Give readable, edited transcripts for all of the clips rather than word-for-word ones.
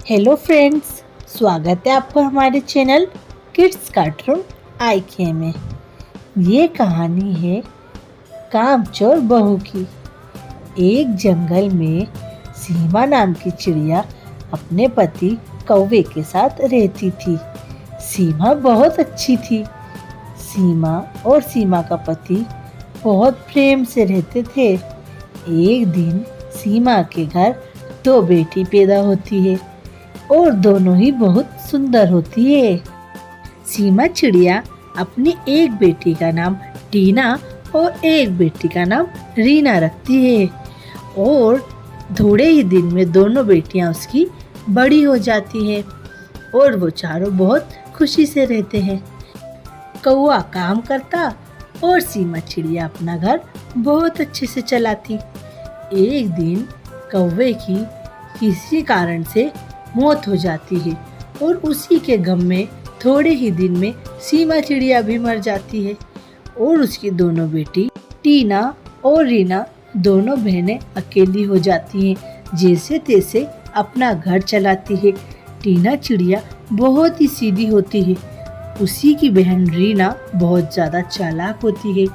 Hello friends, स्वागत है आपका हमारे चैनल किड्स कार्टून आईके में। ये कहानी है कामचोर बहू की। एक जंगल में सीमा नाम की चिड़िया अपने पति कौवे के साथ रहती थी। सीमा बहुत अच्छी थी। सीमा और सीमा का पति बहुत प्रेम से रहते थे। एक दिन सीमा के घर दो बेटी पैदा होती है और दोनों ही बहुत सुंदर होती है। सीमा चिड़िया अपनी एक बेटी का नाम टीना और एक बेटी का नाम रीना रखती है और थोड़े ही दिन में दोनों बेटियां उसकी बड़ी हो जाती हैं और वो चारों बहुत खुशी से रहते हैं। कौवा काम करता और सीमा चिड़िया अपना घर बहुत अच्छे से चलाती। एक दिन कौवे की किसी कारण से मौत हो जाती है और उसी के गम में थोड़े ही दिन में सीमा चिड़िया भी मर जाती है और उसकी दोनों बेटी टीना और रीना दोनों बहनें अकेली हो जाती हैं। जैसे तैसे अपना घर चलाती है। टीना चिड़िया बहुत ही सीधी होती है। उसी की बहन रीना बहुत ज़्यादा चालाक होती है।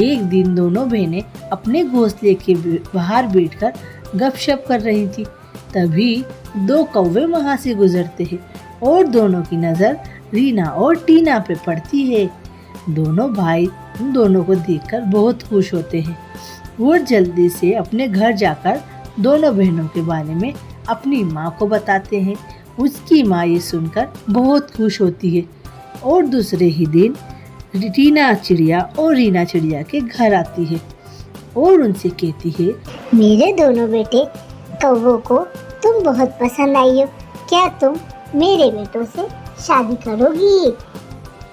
एक दिन दोनों बहनें अपने घोंसले के बाहर बैठकर गपशप कर रही थी। तभी दो कौवे वहां से गुजरते हैं और दोनों की नज़र रीना और टीना पे पड़ती है। दोनों भाई उन दोनों को देखकर बहुत खुश होते हैं। वो जल्दी से अपने घर जाकर दोनों बहनों के बारे में अपनी माँ को बताते हैं। उसकी माँ ये सुनकर बहुत खुश होती है और दूसरे ही दिन टीना चिड़िया और रीना चिड़िया के घर आती है और उनसे कहती है, मेरे दोनों बेटे कौवों को तुम बहुत पसंद आई हो। क्या तुम मेरे बेटों से शादी करोगी?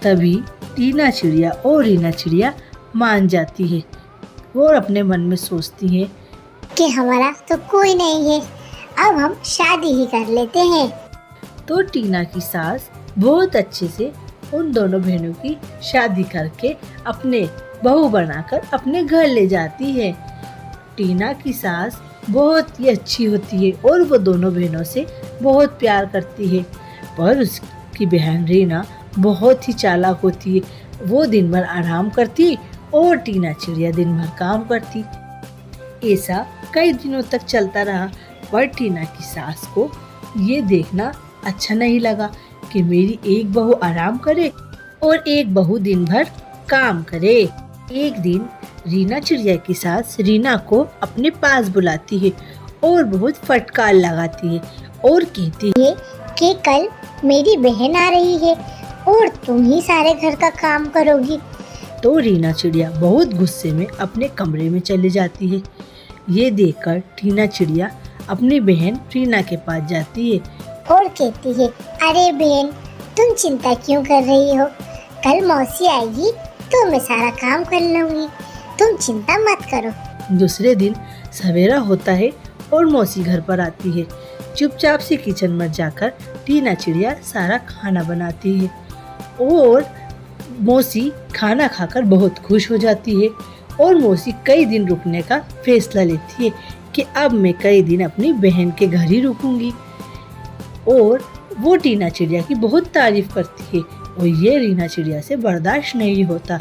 तभी टीना चिड़िया और रीना चिड़िया मान जाती है और अपने मन में सोचती है कि हमारा तो कोई नहीं है, अब हम शादी ही कर लेते हैं। तो टीना की सास बहुत अच्छे से उन दोनों बहनों की शादी करके अपने बहू बनाकर अपने घर ले जाती है। टीना की सास बहुत ही अच्छी होती है और वो दोनों बहनों से बहुत प्यार करती है, पर उसकी बहन रीना बहुत ही चालाक होती है। वो दिन भर आराम करती और टीना चिड़िया दिन भर काम करती। ऐसा कई दिनों तक चलता रहा, पर टीना की सास को ये देखना अच्छा नहीं लगा कि मेरी एक बहू आराम करे और एक बहू दिन भर काम करे। एक दिन रीना चिड़िया की सास रीना को अपने पास बुलाती है और बहुत फटकार लगाती है और कहती है कि कल मेरी बहन आ रही है और तुम ही सारे घर का काम करोगी। तो रीना चिड़िया बहुत गुस्से में अपने कमरे में चली जाती है। ये देखकर टीना चिड़िया अपनी बहन रीना के पास जाती है और कहती है, अरे बहन, तुम चिंता क्यों कर रही हो? कल मौसी आएगी तो मैं सारा काम कर लूंगी, तुम चिंता मत करो। दूसरे दिन सवेरा होता है और मौसी घर पर आती है। चुपचाप से किचन में जाकर टीना चिड़िया सारा खाना बनाती है और मौसी खाना खाकर बहुत खुश हो जाती है और मौसी कई दिन रुकने का फैसला लेती है कि अब मैं कई दिन अपनी बहन के घर ही रुकूंगी। और वो टीना चिड़िया की बहुत तारीफ करती है और ये रीना चिड़िया से बर्दाश्त नहीं होता।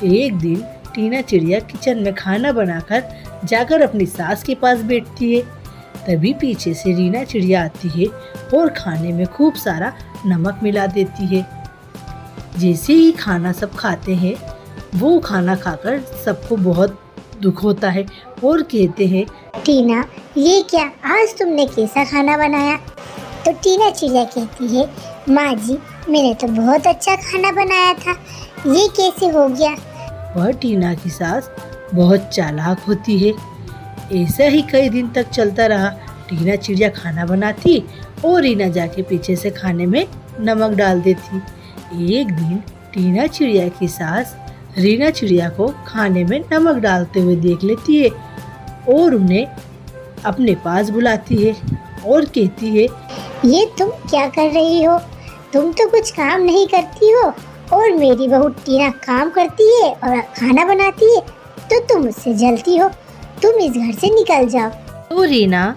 एक दिन टीना चिड़िया किचन में खाना बनाकर जाकर अपनी सास के पास बैठती है। तभी पीछे से रीना चिड़िया आती है और खाने में खूब सारा नमक मिला देती है। जैसे ही खाना सब खाते हैं, वो खाना खाकर सबको बहुत दुख होता है और कहते हैं, टीना, ये क्या आज तुमने कैसा खाना बनाया? तो टीना चिड़िया कहती है, माँ जी, मैंने तो बहुत अच्छा खाना बनाया था, ये कैसे हो गया? वह टीना की सास बहुत चालाक होती है। ऐसा ही कई दिन तक चलता रहा। टीना चिड़िया खाना बनाती और रीना जाके पीछे से खाने में नमक डाल देती। एक दिन टीना चिड़िया की सास रीना चिड़िया को खाने में नमक डालते हुए देख लेती है और उन्हें अपने पास बुलाती है और कहती है, ये तुम क्या कर रही हो? तुम तो कुछ काम नहीं करती हो और मेरी बहू टीना काम करती है और खाना बनाती है, तो तुम मुझसे जलती हो। तुम इस घर से निकल जाओ। तो रीना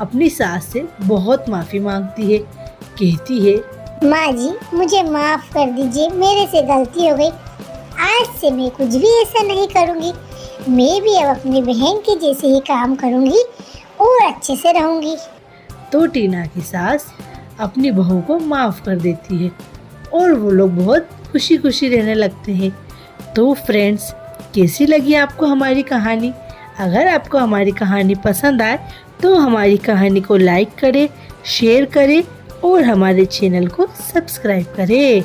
अपनी सास से बहुत माफ़ी मांगती है। कहती है, माँ जी मुझे माफ़ कर दीजिए, मेरे से गलती हो गई। आज से मैं कुछ भी ऐसा नहीं करूँगी। मैं भी अब अपनी बहन के जैसे ही काम करूँगी और अच्छे से रहूँगी। तो टीना की सास अपनी बहू को माफ़ कर देती है और वो लोग बहुत खुशी खुशी रहने लगते हैं। तो फ्रेंड्स, कैसी लगी आपको हमारी कहानी? अगर आपको हमारी कहानी पसंद आए तो हमारी कहानी को लाइक करें, शेयर करें और हमारे चैनल को सब्सक्राइब करें।